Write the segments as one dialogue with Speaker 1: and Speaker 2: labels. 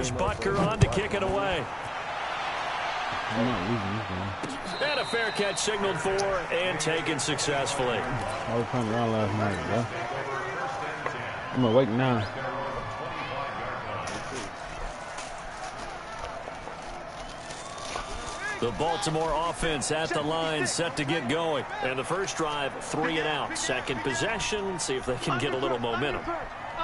Speaker 1: Here's Butker on to kick it away. And a fair catch signaled for and taken successfully.
Speaker 2: I was playing around last night, bro. I'm awake now.
Speaker 1: The Baltimore offense at the line, set to get going. And the first drive, 3 and out. Second possession, see if they can get a little momentum.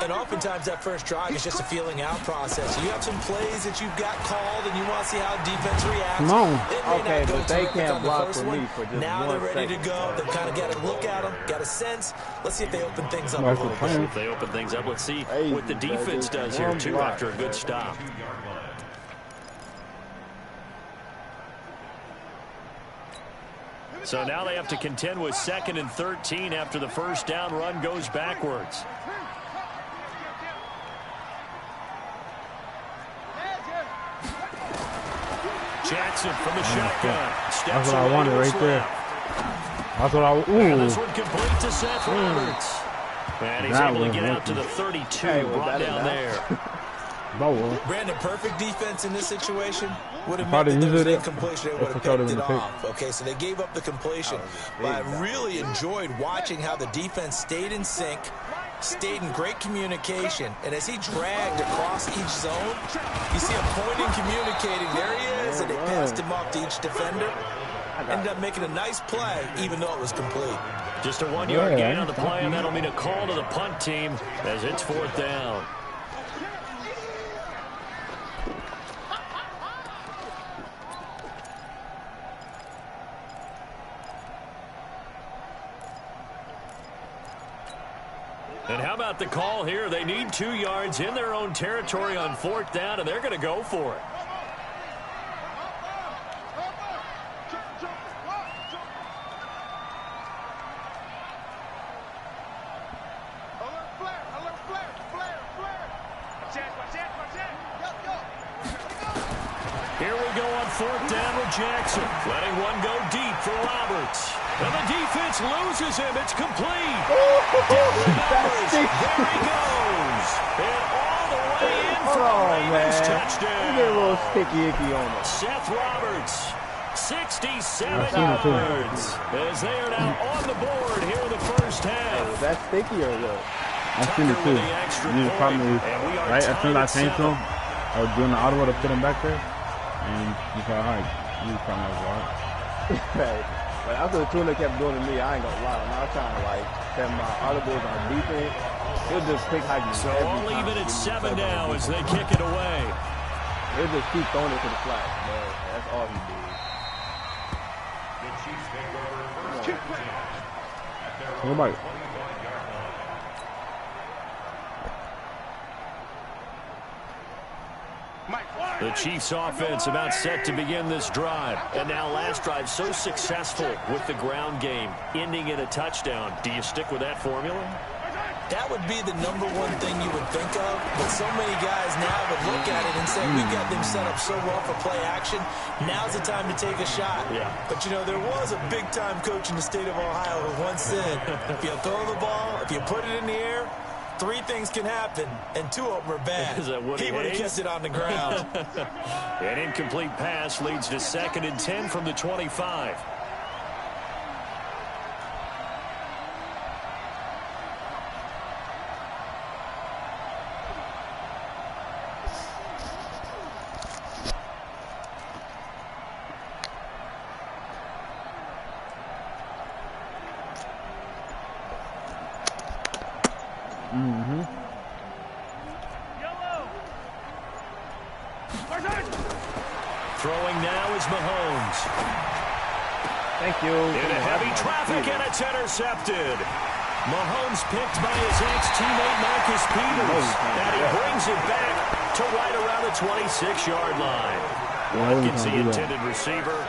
Speaker 3: And oftentimes that first drive is just a feeling out process. You have some plays that you've got called, and you want to see how defense reacts.
Speaker 2: Come on.
Speaker 4: Okay, but they can't block for me for just
Speaker 3: now
Speaker 4: 1
Speaker 3: they're ready
Speaker 4: second.
Speaker 3: to go. They've kind of got to look at them, got a sense. Let's see if they open things up a little bit.
Speaker 1: If they open things up, let's see what the defense does here, too, after a good stop. So now they have to contend with 2nd and 13 after the first down run goes backwards. Jackson from the shotgun.
Speaker 2: That's what I wanted right there. That's what I was.
Speaker 1: And this one complete to Seth Roberts. And he's able to get out to the 32, brought down there.
Speaker 3: Brandon, perfect defense in this situation would have meant that there was an incompletion. They would have picked it off. Okay, so they gave up the completion. But I really enjoyed watching how the defense stayed in sync, stayed in great communication, and as he dragged across each zone, you see him pointing, communicating. There he is, and they passed him off to each defender. Ended up making a nice play, even though it was complete.
Speaker 1: Just a 1-yard gain on the play, and that'll mean a call to the punt team as it's 4th down. And how about the call here? They need 2 yards in their own territory on 4th down, and they're going to go for it. Here we go on 4th down with Jackson. Letting one go deep for Roberts. And the defense loses him. It's complete. There he goes. And all the way in for a Ravens touchdown.
Speaker 4: Look at a little sticky icky on it.
Speaker 1: Seth Roberts, 67 yards. As they are now on the board here in the first half.
Speaker 4: Was that sticky or what?
Speaker 2: I seen it too. You just probably, right as soon as I came to him, I was doing the audible to put him back there. And you probably like, you probably was right.
Speaker 4: Right. But after the tuna kept doing to me, I ain't gonna lie. When I was trying to like set my audibles on defense, he'll just pick hiking.
Speaker 1: So all even at 7 now as they kick it away.
Speaker 4: He'll just keep throwing it to the flat, man. That's all he did.
Speaker 2: Nobody.
Speaker 1: The Chiefs offense about set to begin this drive. And now last drive so successful with the ground game, ending in a touchdown. Do you stick with that formula?
Speaker 3: That would be the #1 thing you would think of, but so many guys now would look at it and say, we've got them set up so well for play action, now's the time to take a shot.
Speaker 1: Yeah.
Speaker 3: But, you know, there was a big-time coach in the state of Ohio who once said, if you throw the ball, if you put it in the air, 3 things can happen, and 2 of them are bad.
Speaker 1: Is that Woody
Speaker 3: He would have
Speaker 1: Hayes?
Speaker 3: kissed it on the ground.
Speaker 1: An incomplete pass leads to 2nd and 10 from the 25. Throwing now is Mahomes.
Speaker 4: Thank you.
Speaker 1: In heavy traffic, and it's intercepted. Mahomes picked by his ex-teammate Marcus Peters. And he brings it back to right around the 26-yard line. Watkins, the intended receiver.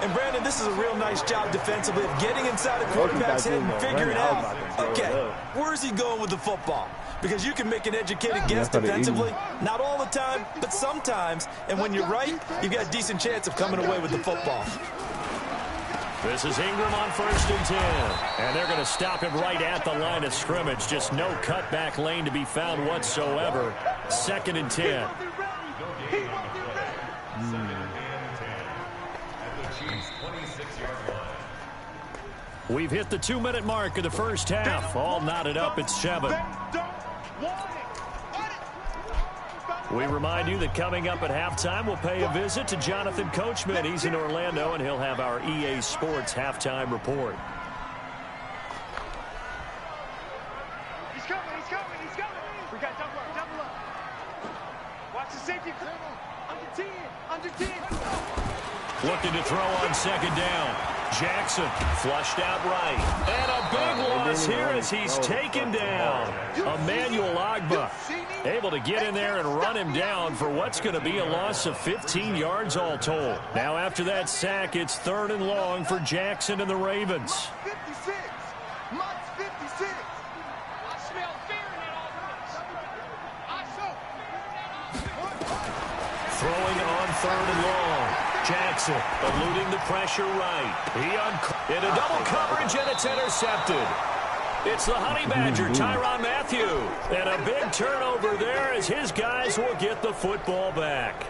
Speaker 3: And, Brandon, this is a real nice job defensively of getting inside the quarterback's head and figuring out, okay, where's he going with the football? Because you can make an educated guess defensively. Not all the time, but sometimes. And when you're right, you've got a decent chance of coming away with the football.
Speaker 1: This is Ingram on 1st and 10. And they're going to stop him right at the line of scrimmage. Just no cutback lane to be found whatsoever. 2nd and 10. We've hit the 2-minute mark of the first half. All knotted up at 7. We remind you that coming up at halftime, we'll pay a visit to Jonathan Coachman. He's in Orlando, and he'll have our EA Sports halftime report.
Speaker 5: He's coming. We got double up. Watch the safety. Under 10.
Speaker 1: Looking to throw on second down. Jackson flushed out right. And a big loss here as he's taken down. Emmanuel Agba able to get in there and run him down for what's going to be a loss of 15 yards all told. Now after that sack, it's 3rd and long for Jackson and the Ravens.
Speaker 5: 56. Mike's 56. I smell fear in that offense.
Speaker 1: Throwing on 3rd and long. Jackson eluding the pressure right. Into double coverage, and it's intercepted. It's the Honey Badger, Tyrann Mathieu. And a big turnover there as his guys will get the football back.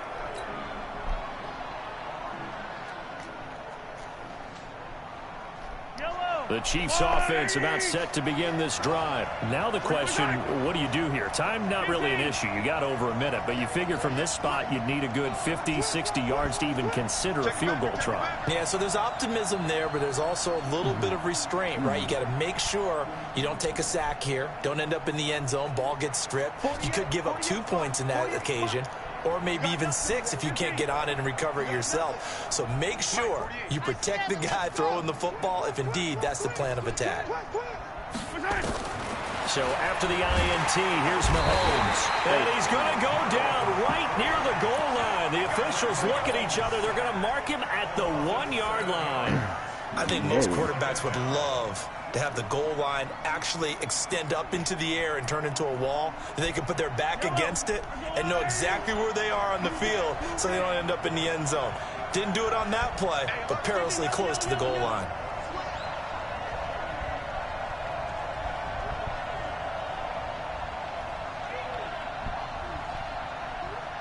Speaker 1: The Chiefs offense about set to begin this drive. Now the question, what do you do here? Time not really an issue. You got over a minute, but you figure from this spot you'd need a good 50, 60 yards to even consider a field goal try.
Speaker 3: Yeah, so there's optimism there, but there's also a little bit of restraint, right? You got to make sure you don't take a sack here. Don't end up in the end zone. Ball gets stripped. You could give up 2 points in that occasion, or maybe even 6 if you can't get on it and recover it yourself. So make sure you protect the guy throwing the football if indeed that's the plan of attack.
Speaker 1: So after the INT, here's Mahomes. And he's going to go down right near the goal line. The officials look at each other. They're going to mark him at the 1-yard line.
Speaker 3: I think most quarterbacks would love to have the goal line actually extend up into the air and turn into a wall. They can put their back against it and know exactly where they are on the field so they don't end up in the end zone. Didn't do it on that play, but perilously close to the goal line.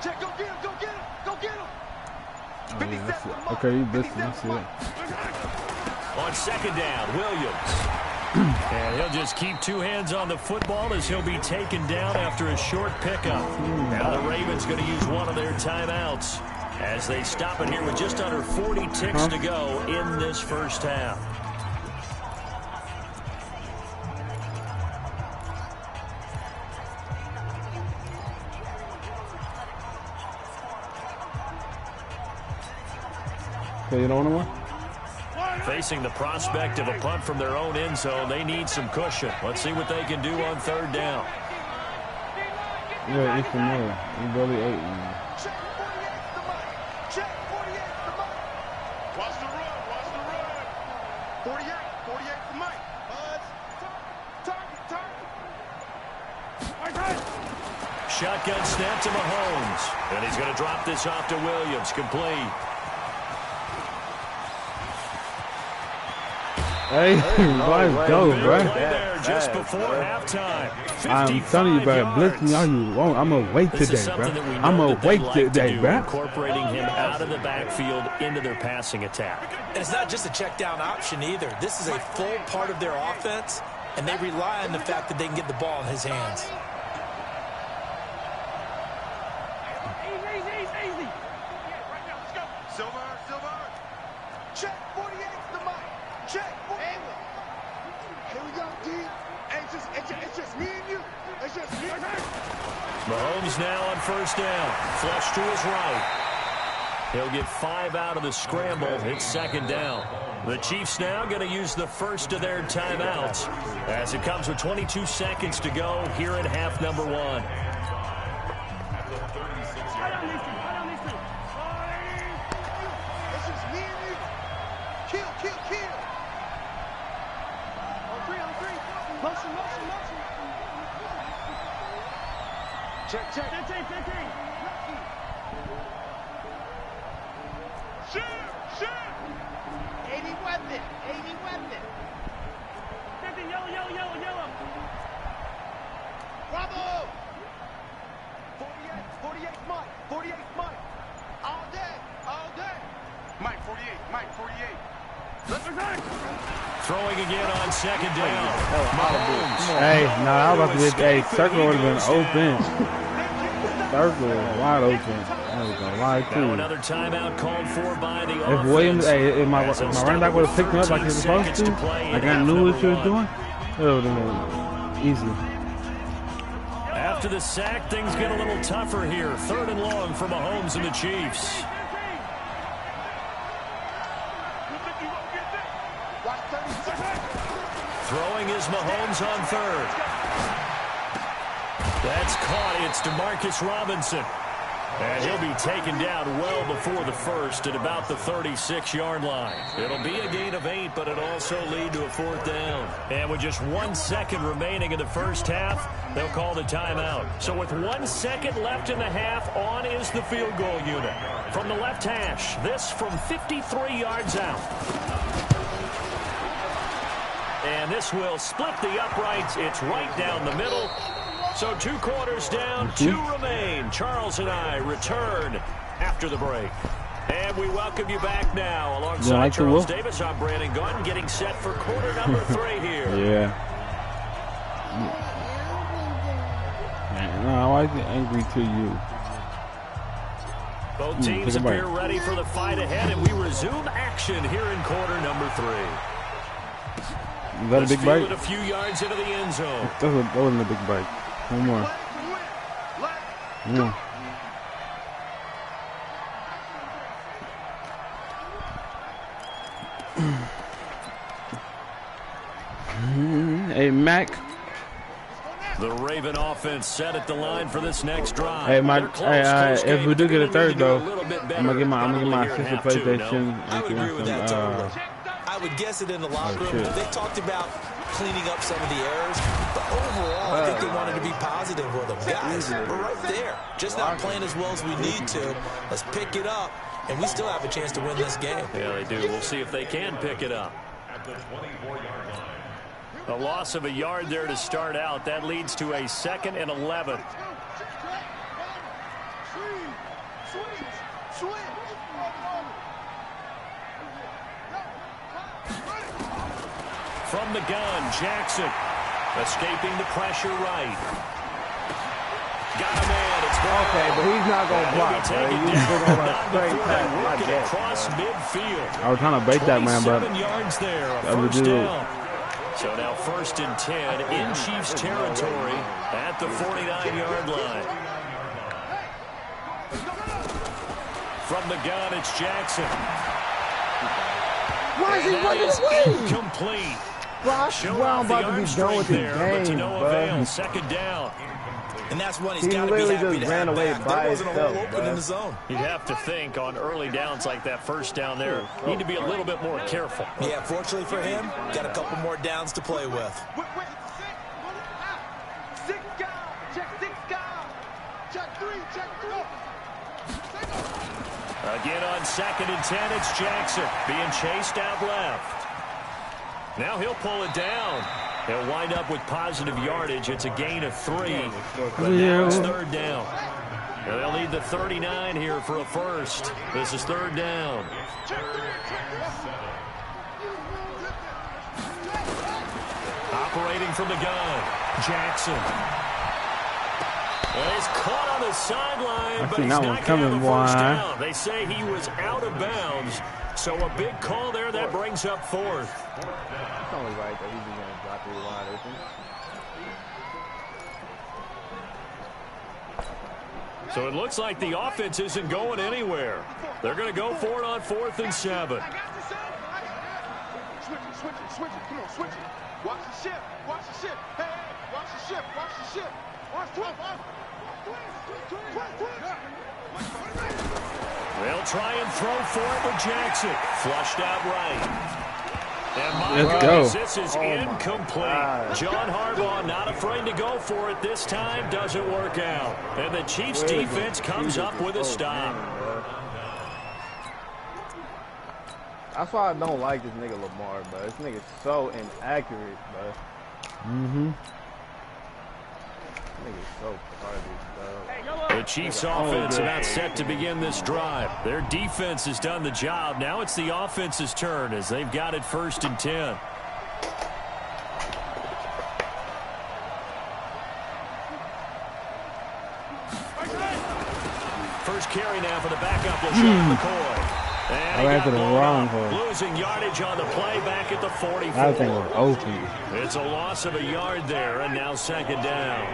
Speaker 5: Check, go get him.
Speaker 2: Okay, you missed it. That's it.
Speaker 1: On second down, Williams. And he'll just keep 2 hands on the football as he'll be taken down after a short pickup. Now the Ravens going to use one of their timeouts as they stop it here with just under 40 ticks to go in this first half.
Speaker 2: Okay, you don't want one?
Speaker 1: Facing the prospect of a punt from their own end zone, they need some cushion. Let's see what they can do on 3rd down.
Speaker 2: Yeah, Ethan Miller. He barely ate.
Speaker 5: Check 48's the money. Watch the run. 48's the money. Target.
Speaker 1: Shotgun snap to Mahomes. And he's going to drop this off to Williams. Complete.
Speaker 2: Hey, let's go, bro.
Speaker 1: Just before halftime.
Speaker 2: I'm telling you, bro, blitz me all you want. I'm awake today, bro. I'm awake today, bro.
Speaker 1: Incorporating him out of the backfield into their passing attack.
Speaker 3: And it's not just a check down option either. This is a full part of their offense, and they rely on the fact that they can get the ball in his hands.
Speaker 5: Easy. Right now, let's go. Silver. Check 48's the money. Check 48. Here we go, D. It's just me and you. It's just me and you.
Speaker 1: Mahomes now on 1st down. Flush to his right. He'll get 5 out of the scramble. It's 2nd down. The Chiefs now going to use the first of their timeouts as it comes with 22 seconds to go here in half number 1.
Speaker 5: It's just me and you. Kill. On three. Motion. Check. 15. Shoot. 80 weapon. 50, yellow. Bravo. 48 Mike.
Speaker 1: Throwing again on second down.
Speaker 2: Hey, no, I was about to get circle would have been open. Circle was wide open. I was gonna lie too.
Speaker 1: Now another timeout called for by the offense.
Speaker 2: If Williams, if my running back would have picked me up like he was supposed to, like I knew what she was doing, it would have been easy.
Speaker 1: After the sack, things get a little tougher here. 3rd and long for Mahomes and the Chiefs. Throwing is Mahomes on 3rd. That's caught. It's DeMarcus Robinson. And he'll be taken down well before the first at about the 36-yard line. It'll be a gain of 8, but it'll also lead to a 4th down. And with just 1 second remaining in the first half, they'll call the timeout. So with 1 second left in the half, on is the field goal unit. From the left hash, this from 53 yards out. And this will split the uprights. It's right down the middle. So 2 quarters down, 2 remain. Charles and I return after the break. And we welcome you back now. Alongside Charles Davis, I'm Brandon Gordon, getting set for quarter number 3 here.
Speaker 2: Yeah. Man, no, I get angry to you.
Speaker 1: Both teams appear ready for the fight ahead, and we resume action here in quarter number 3.
Speaker 2: Is that a big bite?
Speaker 1: A few yards into the end zone.
Speaker 2: That wasn't a big bite. One more. Yeah. Hey, Mac.
Speaker 1: The Raven offense set at the line for this next drive.
Speaker 2: Hey, if we do get a third though, I'm gonna get my sister PlayStation.
Speaker 3: I would agree with that totally. I would guess it in the locker room. They talked about cleaning up some of the errors, but overall, I think they wanted to be positive with them. Guys, we're right there. Just not playing as well as we need to. Let's pick it up, and we still have a chance to win this game.
Speaker 1: Yeah, they do. We'll see if they can pick it up. A loss of a yard there to start out. That leads to a 2nd and 11. From the gun, Jackson escaping the pressure right. Got a man. It's gone.
Speaker 4: Okay, but he's not going to block. He's still going to straight pass.
Speaker 1: Across midfield.
Speaker 2: I was trying to bait that man, but
Speaker 1: 27 yards there. A first down. So now 1st and 10 in Chiefs territory at the 49-yard line. From the gun, it's Jackson.
Speaker 4: Why is he running away?
Speaker 1: Incomplete.
Speaker 4: Well, I'm about to be done with this game,
Speaker 1: to no avail. 2nd down.
Speaker 3: And that's when he's got to be happy to have back. There wasn't a hole open in the zone.
Speaker 1: You'd have to think on early downs like that, 1st down there, need to be a little bit more careful.
Speaker 3: Yeah, fortunately for him, got a couple more downs to play with.
Speaker 1: Again on 2nd and 10, it's Jackson being chased out left. Now he'll pull it down. He'll wind up with positive yardage. It's a gain of 3. But now it's 3rd down. And they'll need the 39 here for a first. This is 3rd down. Operating from the gun, Jackson. Well, he's caught on the sideline, but he's not going to have a first down. They say he was out of bounds. So a big call there that brings up 4th.
Speaker 4: It's only right that he's going to drop it wide open.
Speaker 1: So it looks like the offense isn't going anywhere. They're going to go for it on 4th and 7.
Speaker 5: Switch it. Come on, switch it. Watch the ship. Watch the ship. Hey, watch the ship. Watch the ship. Watch
Speaker 1: They'll try and throw for it with Jackson. Flushed out right. And
Speaker 2: let's go.
Speaker 1: This is incomplete. John Harbaugh not afraid to go for it this time. Doesn't work out. And the Chiefs defense comes up with a stop.
Speaker 4: That's why I don't like this nigga Lamar, bro. This nigga's so inaccurate, bro.
Speaker 1: The Chiefs' offense about set to begin this drive. Their defense has done the job. Now it's the offense's turn as they've got it 1st and 10. First carry now for the backup. McCoy. And
Speaker 2: I ran to the wrong hole.
Speaker 1: Losing yardage on the play back at the 44.
Speaker 2: That thing was open.
Speaker 1: It's a loss of a yard there, and now 2nd down.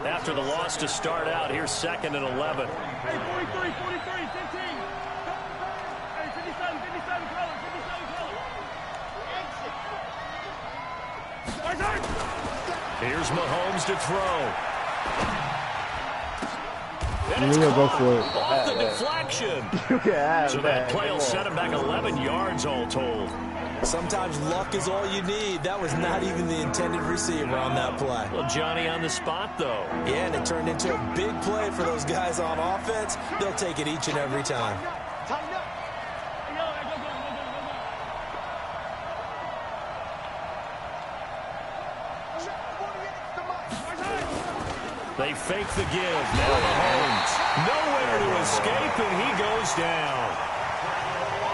Speaker 1: After the loss to start out, here's 2nd and 11.
Speaker 6: Hey, 43, 15. Hey, 57 colors.
Speaker 1: Here's Mahomes to throw.
Speaker 2: And he'll go for it.
Speaker 1: Off the deflection. So that play will set him back 11 yards all told.
Speaker 3: Sometimes luck is all you need. That was not even the intended receiver on that play.
Speaker 1: Well, Johnny on the spot, though.
Speaker 3: Yeah, and it turned into a big play for those guys on offense. They'll take it each and every time.
Speaker 1: They fake the give. Now Mahomes. Nowhere to escape, and he goes down.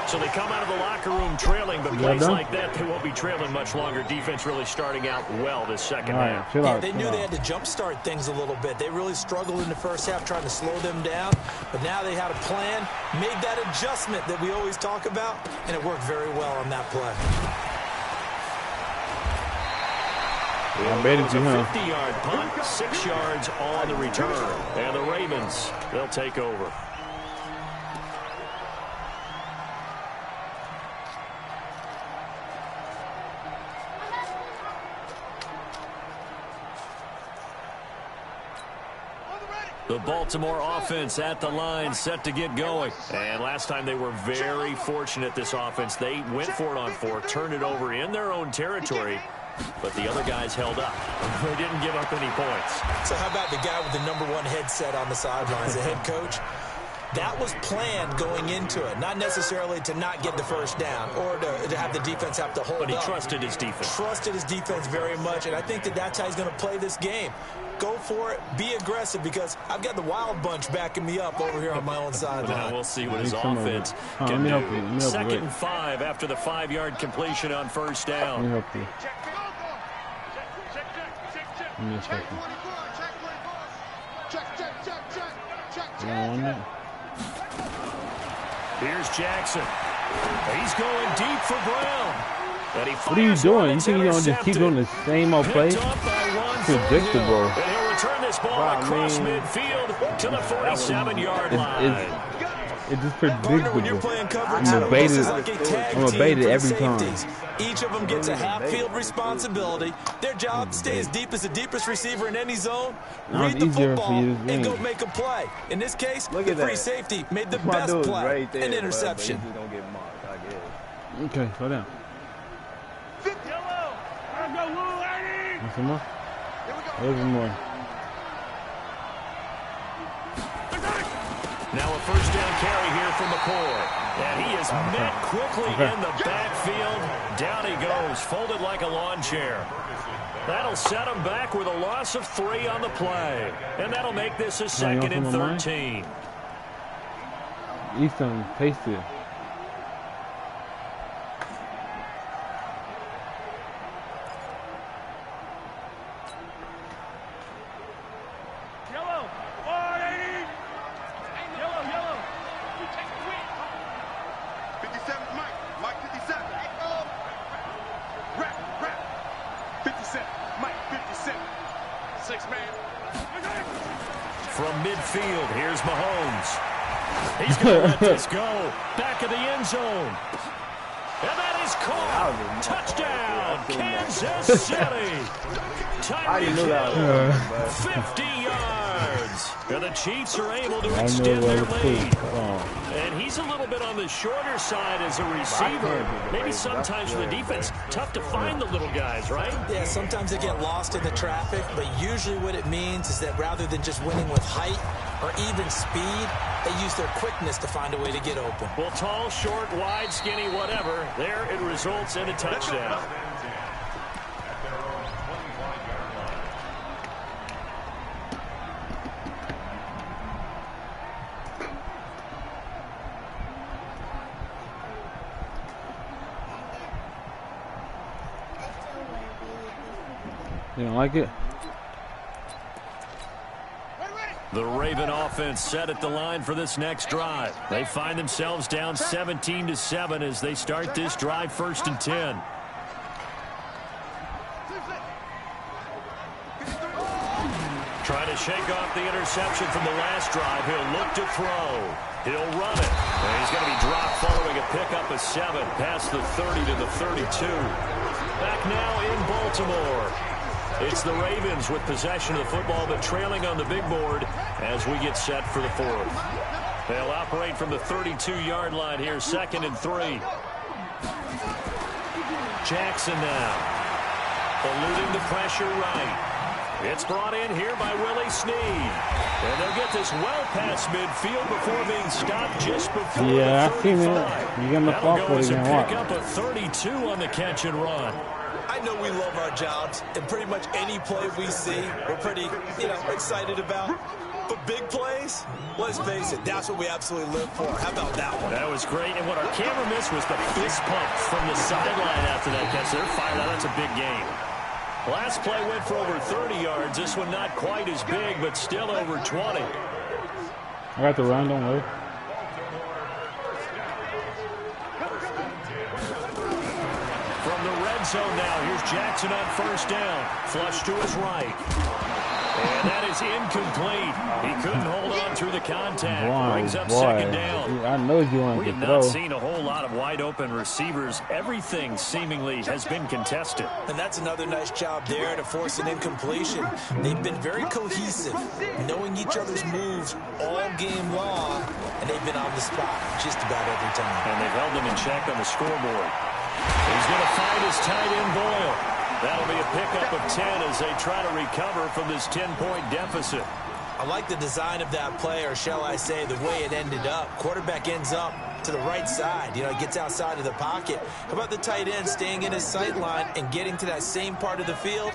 Speaker 1: So they come out of the locker room trailing, but plays like that, they won't be trailing much longer. Defense really starting out well this second half.
Speaker 3: They knew they had to jumpstart things a little bit. They really struggled in the first half trying to slow them down, but now they had a plan, made that adjustment that we always talk about, and it worked very well on that play.
Speaker 2: I'm ready to him.
Speaker 1: 50-yard punt, 6 yards on the return. And the Ravens, they'll take over. The Baltimore offense at the line, set to get going. And last time they were very fortunate, this offense. They went for it on 4, turned it over in their own territory, but the other guys held up. They didn't give up any points.
Speaker 3: So how about the guy with the #1 headset on the sidelines, the head coach? That was planned going into it, not necessarily to not get the first down or to have the defense have to hold up.
Speaker 1: But he trusted his defense.
Speaker 3: Trusted his defense very much, and I think that's how he's going to play this game. Go for it, be aggressive, because I've got the wild bunch backing me up over here on my own sideline.
Speaker 1: Now we'll see what his offense can do. 2nd and 5 after the 5-yard completion on 1st down.
Speaker 2: Let me help you. Give me a second. You don't want it?
Speaker 1: Here's Jackson. He's going deep for Brown.
Speaker 2: What are you doing? You think you're going to just keep doing the same old play? Predictable.
Speaker 1: And he'll return this ball across midfield to the 47-yard line.
Speaker 2: It's just predictable.
Speaker 3: When you're playing coverage,
Speaker 2: I'm gonna bait it.
Speaker 3: like a tag
Speaker 2: I'm gonna bait it every time.
Speaker 3: Each of them gets a half-field responsibility. Their job, stay as deep as the deepest receiver in any zone, read the football, and go make a play. In this case, the free safety made the best play, an interception.
Speaker 2: Okay, slow down. Want some more? A little bit more.
Speaker 1: Now a 1st down carry here from McCoy. And he is met quickly in the backfield. Down he goes, folded like a lawn chair. That'll set him back with a loss of 3 on the play. And that'll make this a 2nd and 13.
Speaker 2: Easton, paste it.
Speaker 1: From midfield, here's Mahomes. He's going to let this go. Back of the end zone. And that is caught. Touchdown, Kansas City. Tyreek Hill, 50 yards. And the Chiefs are able to extend their lead. And he's a little bit on the shorter side as a receiver. Maybe sometimes for the defense, tough to find the little guys, right?
Speaker 3: Yeah, sometimes they get lost in the traffic, but usually what it means is that rather than just winning with height or even speed, they use their quickness to find a way to get open.
Speaker 1: Well, tall, short, wide, skinny, whatever, there it results in a touchdown.
Speaker 2: You don't like it?
Speaker 1: The Raven offense set at the line for this next drive. They find themselves down 17-7 as they start this drive 1st and 10. Trying to shake off the interception from the last drive. He'll look to throw. He'll run it. And he's going to be dropped following a pickup of 7 past the 30 to the 32. Back now in Baltimore. It's the Ravens with possession of the football, but trailing on the big board as we get set for the 4th. They'll operate from the 32-yard line here, 2nd and 3. Jackson now. Eluding the pressure right. It's brought in here by Willie Snead. And they'll get this well past midfield before being stopped just before
Speaker 2: yeah,
Speaker 1: the 35.
Speaker 2: I seen it. You get the ball for it again.
Speaker 1: Pick up a 32 on the catch and run.
Speaker 3: I know we love our jobs, and pretty much any play we see, we're pretty, excited about. But big plays, let's face it, that's what we absolutely live for. How about that one?
Speaker 1: That was great, and what our camera missed was the fist pump from the sideline after that catch. They're fired out. That's a big game. Last play went for over 30 yards. This one not quite as big, but still over 20.
Speaker 2: I got the run, don't worry.
Speaker 1: From the red zone now, here's Jackson on 1st down. Flush to his right. And that is incomplete. He couldn't hold on through the contact. Brings up 2nd down.
Speaker 2: I know you want to
Speaker 1: throw. We have not seen a whole lot of wide open receivers. Everything seemingly has been contested.
Speaker 3: And that's another nice job there to force an incompletion. They've been very cohesive, knowing each other's moves all game long, and they've been on the spot just about every time.
Speaker 1: And they've held them in check on the scoreboard. He's going to find his tight end Boyle. That'll be a pickup of 10 as they try to recover from this 10-point deficit.
Speaker 3: I like the design of that play, or shall I say the way it ended up. Quarterback ends up to the right side. He gets outside of the pocket. How about the tight end staying in his sight line and getting to that same part of the field?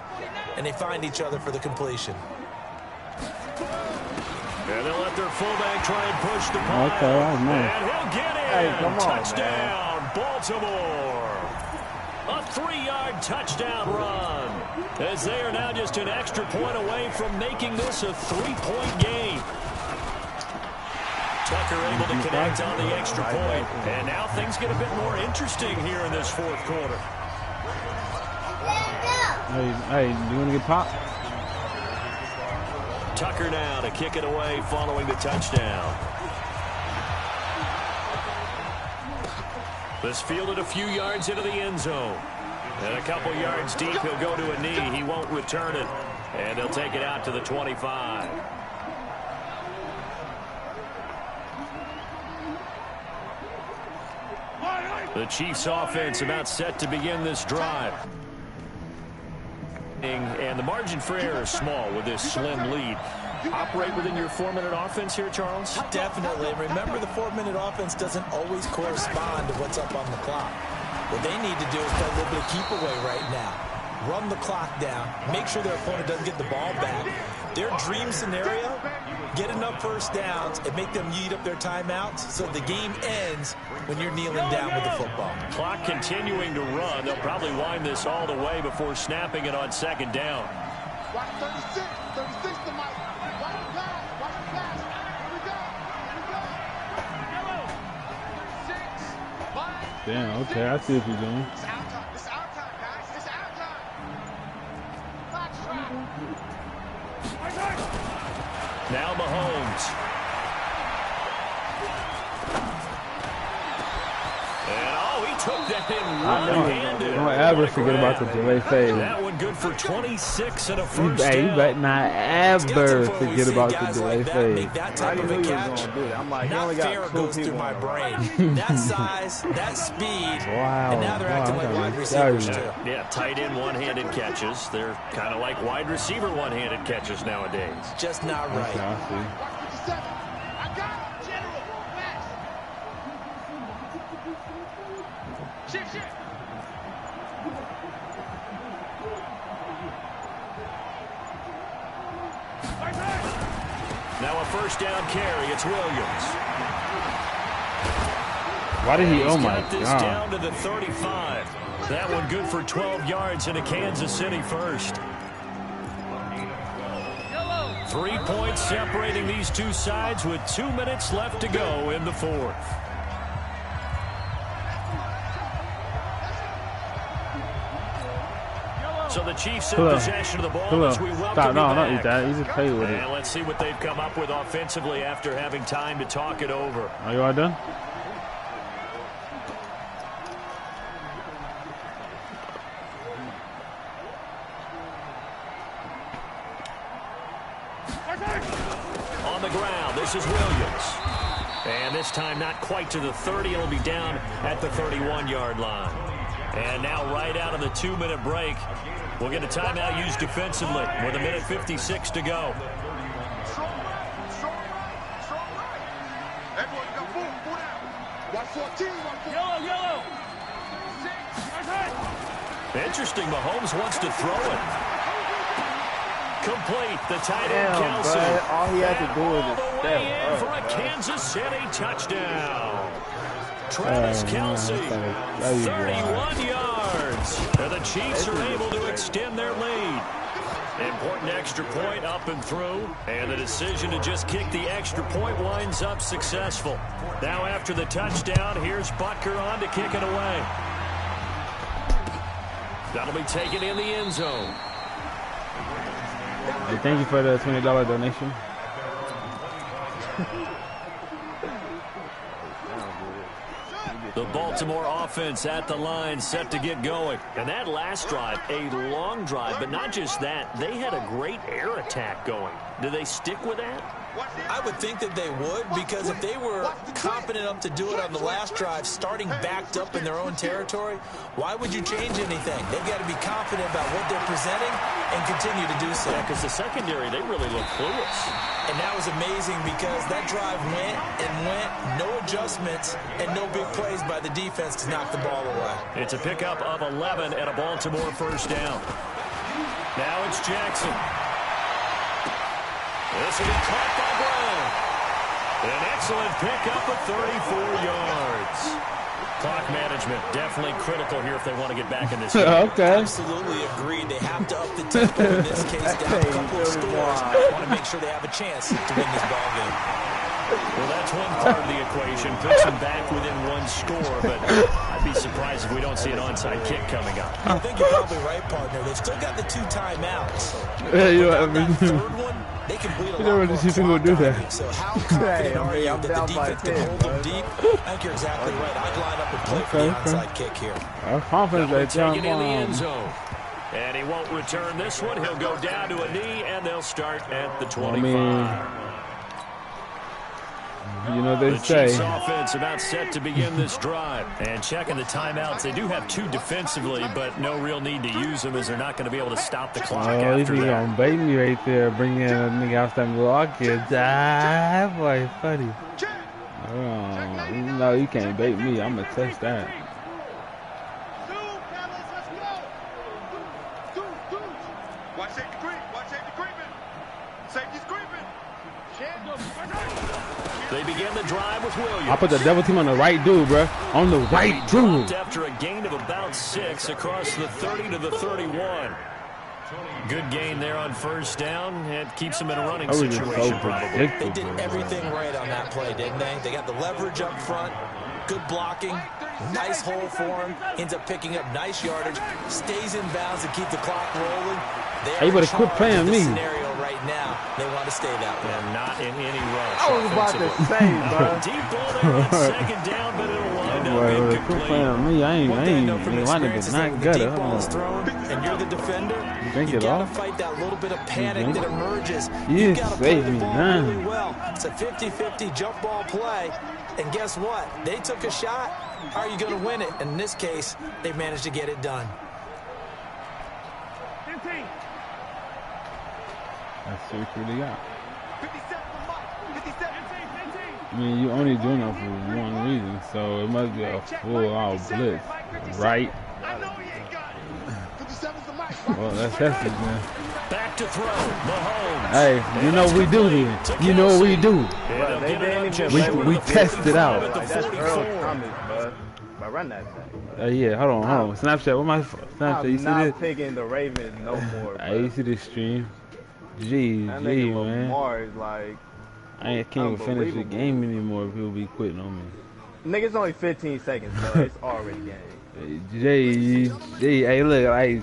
Speaker 3: And they find each other for the completion.
Speaker 1: And they'll let their fullback try and push the ball.
Speaker 2: Okay, oh, man.
Speaker 1: And he'll get it.
Speaker 4: Hey, come on,
Speaker 1: touchdown,
Speaker 4: man.
Speaker 1: Baltimore. A 3-yard touchdown run. As they are now just an extra point away from making this a 3-point game. Tucker able to connect on the extra point. And now things get a bit more interesting here in this 4th quarter.
Speaker 2: Hey, you want to get popped?
Speaker 1: Tucker now to kick it away following the touchdown. This fielded a few yards into the end zone. And a couple yards deep, he'll go to a knee. He won't return it. And they'll take it out to the 25. The Chiefs offense about set to begin this drive. And the margin for error is small with this slim lead. Operate within your 4-minute offense here, Charles?
Speaker 3: Definitely. And remember, the 4-minute offense doesn't always correspond to what's up on the clock. What they need to do is play a little bit of keep away right now. Run the clock down. Make sure their opponent doesn't get the ball back. Their dream scenario, get enough first downs and make them eat up their timeouts so the game ends when you're kneeling down with the football.
Speaker 1: Clock continuing to run. They'll probably wind this all the way before snapping it on 2nd down.
Speaker 5: Watch 36, 36 to Mike. Watch the pass, watch the pass. Here we go, here we go. 6, 5.
Speaker 2: Damn, okay, I see what you're doing.
Speaker 5: It's our time, it's our time, guys. It's our time. Clock's right.
Speaker 1: Now Mahomes. And, he took that in one-handed.
Speaker 2: Don't ever forget about the delay fade.
Speaker 1: That one good for 26 and a first
Speaker 2: You
Speaker 1: down.
Speaker 2: better not ever forget about the delay fade.
Speaker 3: Make that type of a catch.
Speaker 4: I'm like, he
Speaker 3: Not
Speaker 4: only got
Speaker 3: fair
Speaker 4: 2
Speaker 3: goes through
Speaker 4: people
Speaker 3: my
Speaker 4: on the
Speaker 3: brain. That size, that speed,
Speaker 2: Wow.
Speaker 3: and now they're acting like
Speaker 2: Wow,
Speaker 3: wide receivers
Speaker 2: sorry.
Speaker 3: too.
Speaker 1: Yeah, tight end one-handed catches. They're kind of like wide receiver one-handed catches nowadays.
Speaker 3: Just not right.
Speaker 2: Okay, I see.
Speaker 5: Watch 57. I got it, General. Flash. Shift.
Speaker 1: Now a first down carry. It's Williams.
Speaker 2: Why did he? Oh
Speaker 1: He's
Speaker 2: my
Speaker 1: got this
Speaker 2: God.
Speaker 1: down to the 35. That one good for 12 yards into Kansas City first. 3 points separating these two sides with 2 minutes left to go in the fourth. So the Chiefs in possession of the ball as we welcome
Speaker 2: don't eat that. He's just play with it.
Speaker 1: And let's see what they've come up with offensively after having time to talk it over.
Speaker 2: Are you all done?
Speaker 1: On the ground, this is Williams. And this time not quite to the 30. It'll be down at the 31-yard line. And now right out of the 2-minute break, we'll get a timeout used defensively with 1:56 to go.
Speaker 6: Yellow.
Speaker 1: Interesting, Mahomes wants to throw it. Complete, the tight end, Kelsey.
Speaker 4: All he had to do was
Speaker 1: all the way in for a Kansas City touchdown. Travis Kelsey, 31 yards. And the Chiefs are able to extend their lead. Important extra point up and through. And the decision to just kick the extra point winds up successful. Now after the touchdown, here's Butker on to kick it away. That'll be taken in the end zone.
Speaker 2: Thank you for the $20 donation.
Speaker 1: The Baltimore offense at the line, set to get going. And that last drive, a long drive, but not just that. They had a great air attack going. Do they stick with that?
Speaker 3: I would think that they would, because if they were confident enough to do it on the last drive, starting backed up in their own territory, why would you change anything? They've got to be confident about what they're presenting and continue to do so.
Speaker 1: Yeah, because the secondary, they really look clueless.
Speaker 3: And that was amazing because that drive went and went, no adjustments, and no big plays by the defense to knock the ball away.
Speaker 1: It's a pickup of 11 and a Baltimore first down. Now it's Jackson. This will be caught by Brown. An excellent pickup of 34 yards. Clock management definitely critical here if they want to get back in this game.
Speaker 2: Okay.
Speaker 3: Absolutely agreed. They have to up the tempo in this case, down a couple of scores. They want to make sure they have a chance to win this ball game.
Speaker 1: Well, that's one part of the equation. Puts them back within one score, but I'd be surprised if we don't see an onside kick coming up.
Speaker 3: I think you're probably right, partner. They've still got the 2 timeouts.
Speaker 2: Yeah, you know what I mean?
Speaker 3: That third one, they can bleed a lot
Speaker 2: never
Speaker 3: more
Speaker 2: see people do that.
Speaker 3: So how confident are you that the defense can hold them deep? I think you're exactly right. I'd line up and play for the onside kick here.
Speaker 2: I'm confident that
Speaker 1: Take it in the end zone. And he won't return this one. He'll go down to a knee, and they'll start at the 25.
Speaker 2: You know they
Speaker 1: the
Speaker 2: say.
Speaker 1: Chiefs offense about set to begin this drive. And checking the timeouts. They do have 2 defensively, but no real need to use them as they're not going to be able to stop the clock after
Speaker 2: he's
Speaker 1: that.
Speaker 2: gonna bait me right there, bring in a nigga out that Milwaukee. That boy funny. Oh, no, you can't bait me. I'm gonna test that.
Speaker 5: Watch safety creep. Watch safety creeping. Safety's creeping.
Speaker 1: They begin the drive with Williams.
Speaker 2: I put the double team on the right dude, bro. On the right dude.
Speaker 1: After a gain of about 6 across the 30 to the 31. Good gain there on first down. It keeps them in a running situation, probably.
Speaker 3: They did everything right on that play, didn't they? They got the leverage up front, good blocking, nice hole for him, ends up picking up nice yardage, stays in bounds to keep the clock rolling.
Speaker 2: Hey, you better quit playing me.
Speaker 3: Scenario right now, they want to stay that way.
Speaker 1: And not in any rush.
Speaker 4: I was about to say, bro.
Speaker 1: Deep ball there on second down, but it'll wind up
Speaker 2: Quit
Speaker 1: incomplete.
Speaker 2: playing me. I ain't
Speaker 3: From
Speaker 2: my nigga's
Speaker 3: experience is that
Speaker 2: not
Speaker 3: when the
Speaker 2: good.
Speaker 3: deep ball is thrown and you're the defender,
Speaker 2: Drink
Speaker 3: you
Speaker 2: it
Speaker 3: got to
Speaker 2: off.
Speaker 3: fight that little bit of panic that emerges.
Speaker 2: You
Speaker 3: You got to play
Speaker 2: saved
Speaker 3: the
Speaker 2: me,
Speaker 3: ball
Speaker 2: man.
Speaker 3: really well. It's a 50-50 jump ball play. And guess what? They took a shot. How are you going to win it? In this case, they managed to get it done.
Speaker 6: 15.
Speaker 2: That's what you really got.
Speaker 5: 57 for Mike. 57.
Speaker 6: 15.
Speaker 2: I mean, you only doing that for one reason, so it must be a full-out blitz, right?
Speaker 5: I know he ain't got it. 57's the Mike.
Speaker 2: Well, that's it, man.
Speaker 1: Back to throw. Mahomes.
Speaker 2: Hey, you know what we do here. You know what we do.
Speaker 1: And
Speaker 4: They didn't even
Speaker 2: We-
Speaker 4: play with
Speaker 2: we
Speaker 4: the
Speaker 2: test it out.
Speaker 1: At the
Speaker 4: Like, that's
Speaker 1: 44.
Speaker 4: Earl Thomas, bro. But run that thing.
Speaker 2: Yeah, hold on. Snapchat, what my Snapchat? You
Speaker 4: I'm
Speaker 2: see
Speaker 4: not
Speaker 2: this?
Speaker 4: picking the Ravens no more,
Speaker 2: Hey,
Speaker 4: bro.
Speaker 2: you see this stream? That nigga
Speaker 4: man. Lamar is like,
Speaker 2: I can't even finish the game anymore if he'll be quitting on me.
Speaker 4: Nigga, it's only 15 seconds, bro. It's already game.
Speaker 2: Hey, look, I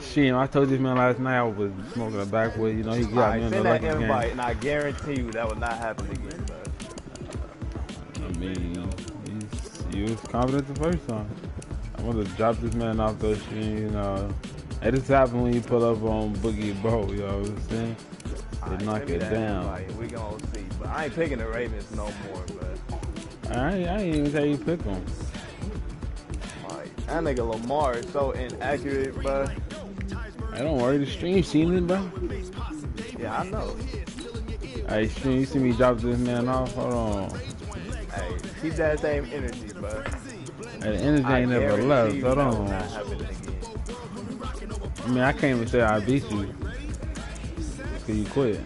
Speaker 2: told this man last night I was smoking a backwood. You know, he got me in the lucky game.
Speaker 4: And I guarantee you that will not happen again, bro.
Speaker 2: I mean, you was confident the first time. I'm gonna drop this man off those shit, you know. It just happened when you pull up on Boogie Boat, you know what I'm saying? They knock it down.
Speaker 4: We gonna see, but I ain't picking the Ravens no more, but
Speaker 2: I ain't even tell you pick them.
Speaker 4: That nigga Lamar is so inaccurate, bro.
Speaker 2: Hey, don't worry, the stream seen it, bro.
Speaker 4: Yeah, I know.
Speaker 2: Hey, stream, you see me drop this man off? Hold on.
Speaker 4: Hey, keep that same energy, bro.
Speaker 2: Hey, the energy ain't never left. Hold on. I mean, I can't even say I beat you. Cause you quit.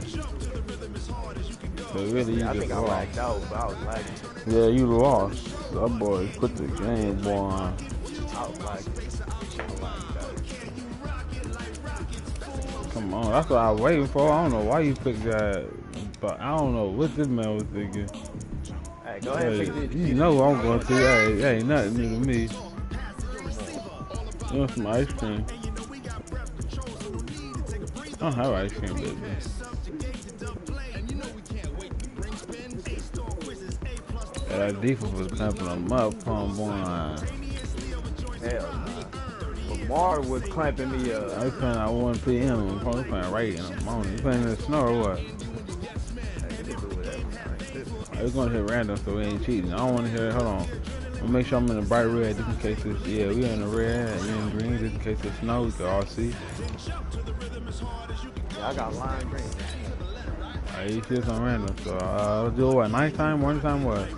Speaker 2: So really, you
Speaker 4: I
Speaker 2: just
Speaker 4: think
Speaker 2: lost.
Speaker 4: I lagged out, but I was lagging.
Speaker 2: Yeah, you lost. That boy quit the game, boy.
Speaker 4: I was lagging.
Speaker 2: Come on, that's what I was waiting for. I don't know why you picked that, but I don't know what this man was thinking.
Speaker 4: Hey, go ahead and pick this.
Speaker 2: You know what I'm going to. Hey, ain't nothing new to me. You want some ice cream? I don't have ice cream, baby. Yeah, that defense was clamping them up, boy.
Speaker 4: Hell nah. Lamar was clamping me up.
Speaker 2: I was playing at 1 p.m. I was playing right in the morning. You playing in the snow or what? I was going to hit random, so we ain't cheating. I don't want to hear it. Hold on. We'll make sure I'm in the bright red just in case it's, yeah, we in the red and you in green just in case it's snow. We can all see.
Speaker 4: Yeah, I got lime green.
Speaker 2: Alright, you see some random. So, I'll do what? Nighttime? Morning time? What?
Speaker 4: Hey,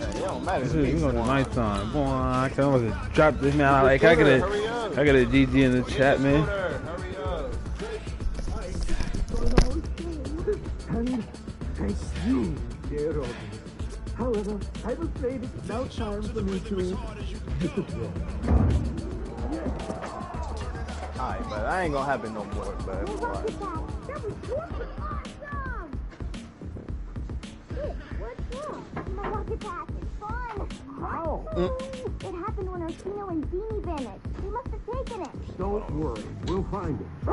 Speaker 4: it don't matter.
Speaker 2: We're going to nighttime. Boy, I can't almost drop this man out. Like, I got a GG in the chat, man.
Speaker 7: Thank you, dear Robin. However, I'm afraid it's now time for me to disappear.
Speaker 4: Alright, but that ain't gonna happen no more, but
Speaker 8: That was awesome! What's wrong? My rocket pass is fun!
Speaker 7: How?
Speaker 8: It happened when Orsino and Beanie vanished. They must have taken it.
Speaker 7: Don't worry, we'll find it.